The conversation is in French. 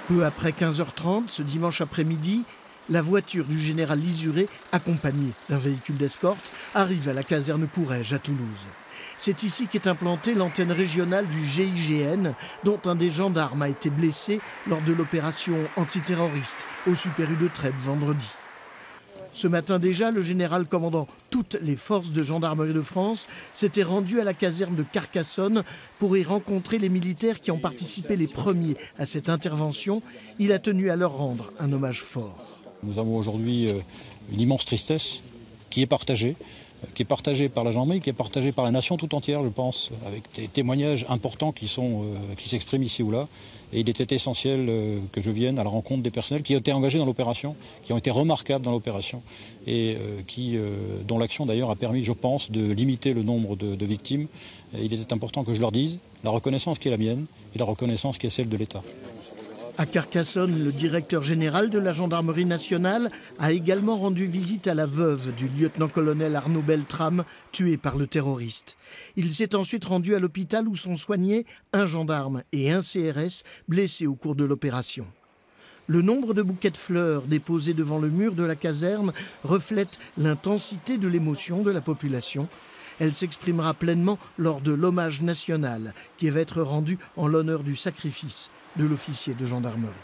Peu après 15h30, ce dimanche après-midi, la voiture du général Lisuré, accompagnée d'un véhicule d'escorte, arrive à la caserne Courrèges à Toulouse. C'est ici qu'est implantée l'antenne régionale du GIGN, dont un des gendarmes a été blessé lors de l'opération antiterroriste au Super U de Trèbes vendredi. Ce matin déjà, le général commandant toutes les forces de gendarmerie de France s'était rendu à la caserne de Carcassonne pour y rencontrer les militaires qui ont participé les premiers à cette intervention. Il a tenu à leur rendre un hommage fort. Nous avons aujourd'hui une immense tristesse qui est partagée par la gendarmerie, qui est partagée par la nation tout entière, je pense, avec des témoignages importants qui s'expriment ici ou là. Et il était essentiel que je vienne à la rencontre des personnels qui ont été engagés dans l'opération, qui ont été remarquables dans l'opération et dont l'action d'ailleurs a permis, je pense, de limiter le nombre de victimes. Et il était important que je leur dise la reconnaissance qui est la mienne et la reconnaissance qui est celle de l'État. À Carcassonne, le directeur général de la gendarmerie nationale a également rendu visite à la veuve du lieutenant-colonel Arnaud Beltrame, tué par le terroriste. Il s'est ensuite rendu à l'hôpital où sont soignés un gendarme et un CRS blessés au cours de l'opération. Le nombre de bouquets de fleurs déposés devant le mur de la caserne reflète l'intensité de l'émotion de la population. Elle s'exprimera pleinement lors de l'hommage national qui va être rendu en l'honneur du sacrifice de l'officier de gendarmerie.